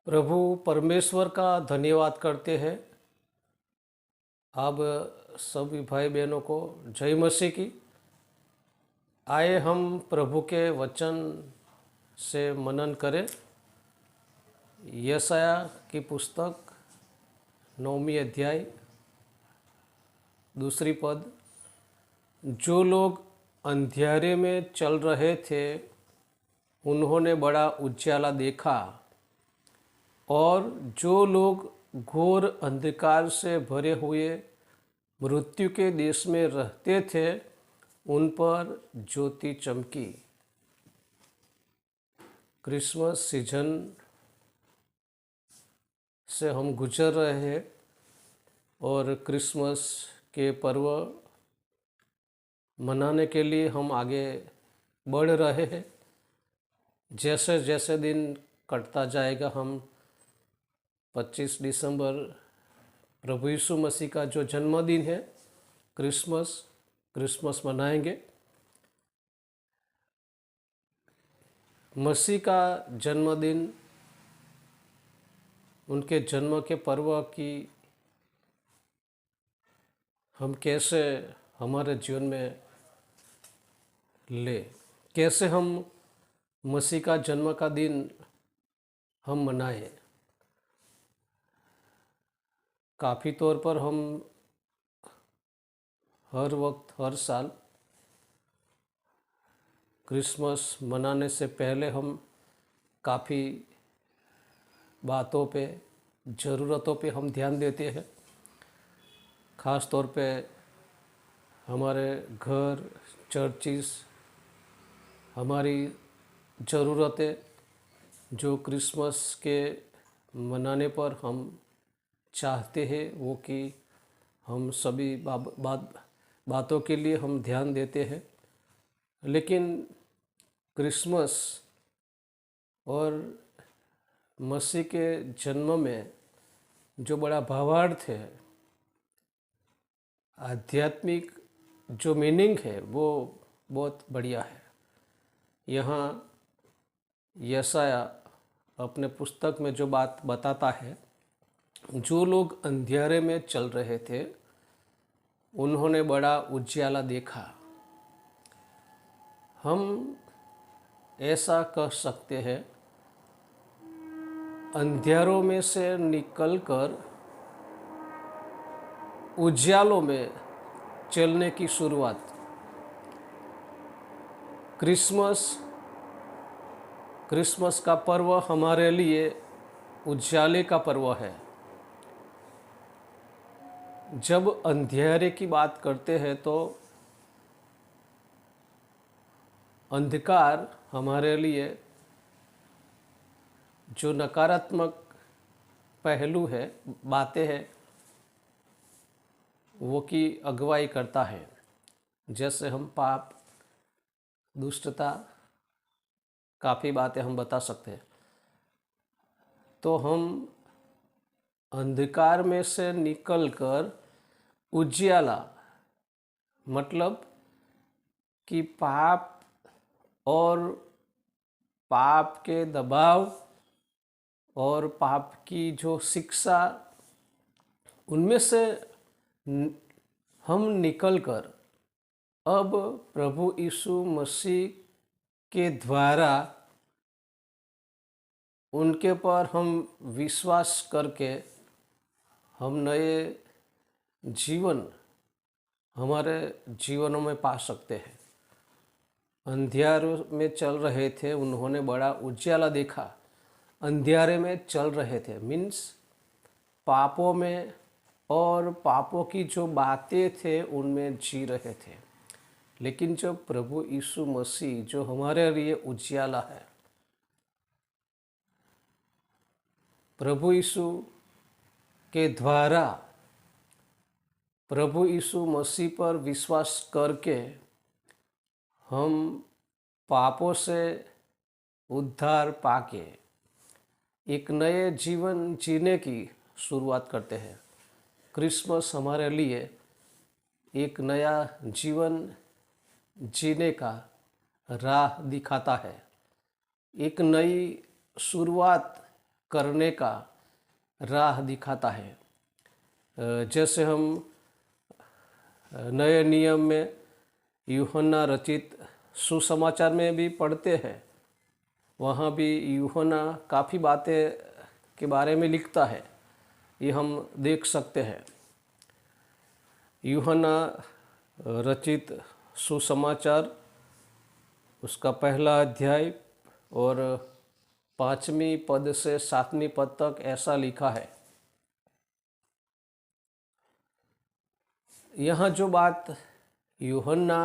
प्रभु परमेश्वर का धन्यवाद करते हैं। अब सभी भाई बहनों को जय मसीह की। आए हम प्रभु के वचन से मनन करें। यशाया की पुस्तक 9वीं अध्याय 2 पद। जो लोग अंधियारे में चल रहे थे उन्होंने बड़ा उजाला देखा, और जो लोग घोर अंधकार से भरे हुए मृत्यु के देश में रहते थे उन पर ज्योति चमकी। क्रिसमस सीजन से हम गुजर रहे हैं और क्रिसमस के पर्व मनाने के लिए हम आगे बढ़ रहे हैं। जैसे जैसे दिन कटता जाएगा हम 25 दिसंबर प्रभु यीशु मसीह का जो जन्मदिन है क्रिसमस मनाएंगे। मसीह का जन्मदिन, उनके जन्म के पर्व की हम कैसे हमारे जीवन में ले, कैसे हम मसीह का जन्म का दिन हम मनाएं। काफ़ी तौर पर हम हर वक्त हर साल क्रिसमस मनाने से पहले हम काफ़ी बातों पे, ज़रूरतों पे हम ध्यान देते हैं। ख़ास तौर पे हमारे घर, चर्चिस, हमारी ज़रूरतें जो क्रिसमस के मनाने पर हम चाहते हैं वो कि हम सभी बातों के लिए हम ध्यान देते हैं। लेकिन क्रिसमस और मसीह के जन्म में जो बड़ा भावार्थ है, आध्यात्मिक जो मीनिंग है वो बहुत बढ़िया है। यहाँ यशाया अपने पुस्तक में जो बात बताता है, जो लोग अंधियारे में चल रहे थे उन्होंने बड़ा उजियाला देखा। हम ऐसा कह सकते हैं, अंधियारों में से निकलकर उजियालों में चलने की शुरुआत। क्रिसमस का पर्व हमारे लिए उजाले का पर्व है। जब अंधियारे की बात करते हैं तो अंधकार हमारे लिए जो नकारात्मक पहलू है, बातें हैं, वो की अगुवाई करता है। जैसे हम पाप, दुष्टता, काफ़ी बातें हम बता सकते हैं। तो हम अंधकार में से निकलकर उजियाला, मतलब कि पाप और पाप के दबाव और पाप की जो शिक्षा, उनमें से हम निकलकर अब प्रभु यीशु मसीह के द्वारा उनके पर हम विश्वास करके हम नए जीवन हमारे जीवनों में पा सकते हैं। अंधियारे में चल रहे थे उन्होंने बड़ा उजाला देखा। अंधियारे में चल रहे थे मीन्स पापों में और पापों की जो बातें थे उनमें जी रहे थे। लेकिन जब प्रभु यीशु मसीह जो हमारे लिए उजियाला है, प्रभु यीशु के द्वारा प्रभु यीशु मसीह पर विश्वास करके हम पापों से उद्धार पाके एक नए जीवन जीने की शुरुआत करते हैं। क्रिसमस हमारे लिए एक नया जीवन जीने का राह दिखाता है, एक नई शुरुआत करने का राह दिखाता है। जैसे हम नए नियम में यूहन्ना रचित सुसमाचार में भी पढ़ते हैं, वहाँ भी यूहन्ना काफ़ी बातें के बारे में लिखता है, ये हम देख सकते हैं। यूहन्ना रचित सुसमाचार उसका पहला अध्याय और 5वीं पद से 7वीं पद तक ऐसा लिखा है। यहाँ जो बात यूहन्ना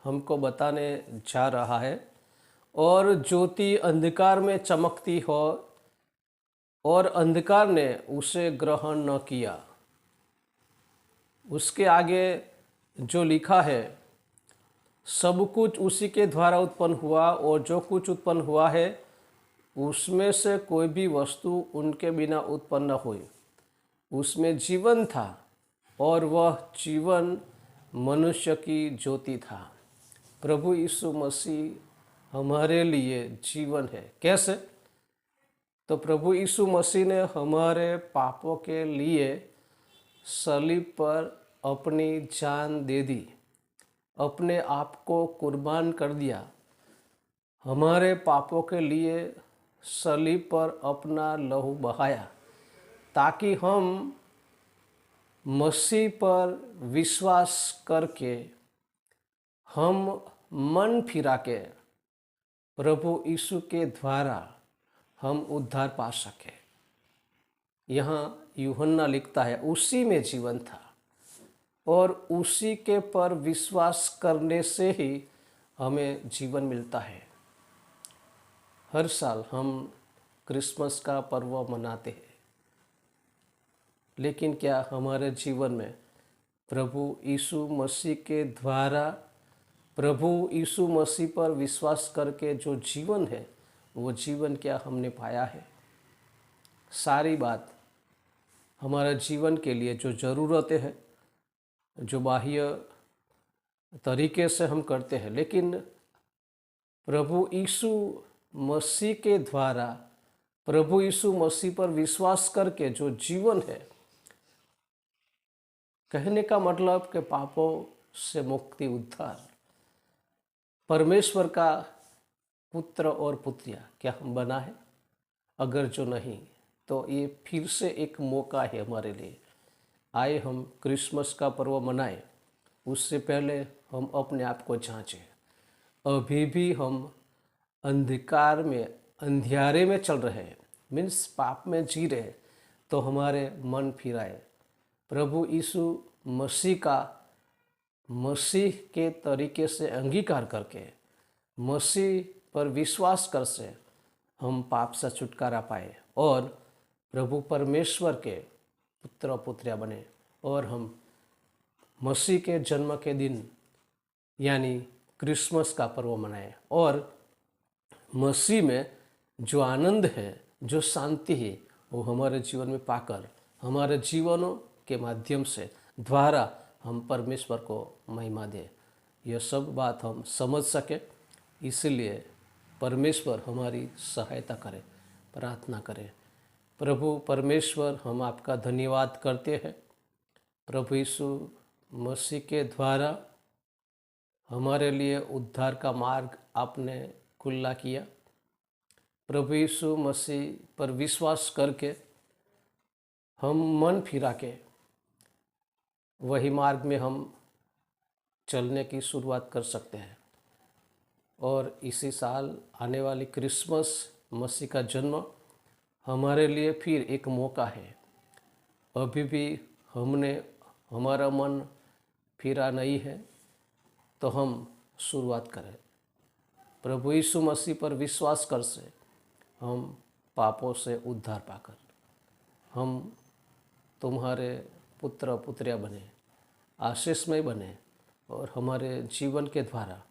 हमको बताने जा रहा है, और ज्योति अंधकार में चमकती हो और अंधकार ने उसे ग्रहण न किया। उसके आगे जो लिखा है, सब कुछ उसी के द्वारा उत्पन्न हुआ और जो कुछ उत्पन्न हुआ है उसमें से कोई भी वस्तु उनके बिना उत्पन्न न हुई। उसमें जीवन था और वह जीवन मनुष्य की ज्योति था। प्रभु यीशु मसीह हमारे लिए जीवन है। कैसे? तो प्रभु यीशु मसीह ने हमारे पापों के लिए सलीब पर अपनी जान दे दी, अपने आप को कुर्बान कर दिया। हमारे पापों के लिए सलीब पर अपना लहू बहाया, ताकि हम मसीह पर विश्वास करके हम मन फिरा के प्रभु यीशु के द्वारा हम उद्धार पा सके। यहाँ यूहन्ना लिखता है, उसी में जीवन था और उसी के पर विश्वास करने से ही हमें जीवन मिलता है। हर साल हम क्रिसमस का पर्व मनाते हैं, लेकिन क्या हमारे जीवन में प्रभु यीशु मसीह के द्वारा प्रभु यीशु मसीह पर विश्वास करके जो जीवन है, वो जीवन क्या हमने पाया है? सारी बात हमारे जीवन के लिए जो ज़रूरतें हैं, जो बाह्य तरीके से हम करते हैं, लेकिन प्रभु यीशु मसीह के द्वारा प्रभु यीशु मसीह पर विश्वास करके जो जीवन है, कहने का मतलब कि पापों से मुक्ति, उद्धार, परमेश्वर का पुत्र और पुत्रिया क्या हम बना है? अगर जो नहीं, तो ये फिर से एक मौका है हमारे लिए। आए हम क्रिसमस का पर्व मनाएं, उससे पहले हम अपने आप को जांचें। अभी भी हम अंधकार में, अंधियारे में चल रहे हैं, मीन्स पाप में जी रहे, तो हमारे मन फिराए, प्रभु यीशु मसीह का मसीह के तरीके से अंगीकार करके मसीह पर विश्वास कर से हम पाप से छुटकारा पाए और प्रभु परमेश्वर के पुत्र पुत्रिया बने, और हम मसीह के जन्म के दिन यानी क्रिसमस का पर्व मनाएं, और मसीह में जो आनंद है, जो शांति है, वो हमारे जीवन में पाकर हमारे जीवनों के माध्यम से द्वारा हम परमेश्वर को महिमा दें। यह सब बात हम समझ सकें, इसलिए परमेश्वर हमारी सहायता करे, प्रार्थना करें। प्रभु परमेश्वर, हम आपका धन्यवाद करते हैं। प्रभु यीशु मसीह के द्वारा हमारे लिए उद्धार का मार्ग आपने खुला किया। प्रभु यीशु मसीह पर विश्वास करके हम मन फिरा के वही मार्ग में हम चलने की शुरुआत कर सकते हैं, और इसी साल आने वाली क्रिसमस, मसीह का जन्म हमारे लिए फिर एक मौका है। अभी भी हमने हमारा मन फिरा नहीं है, तो हम शुरुआत करें। प्रभु यीशु मसीह पर विश्वास कर से हम पापों से उद्धार पाकर हम तुम्हारे पुत्र पुत्रिया बने, आशीषमय बने, और हमारे जीवन के द्वारा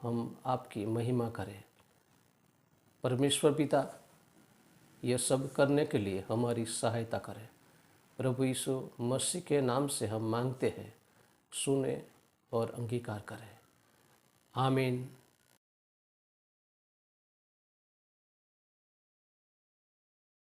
हम आपकी महिमा करें। परमेश्वर पिता यह सब करने के लिए हमारी सहायता करें। प्रभु यीशु मसीह के नाम से हम मांगते हैं, सुने और अंगीकार करें। आमीन।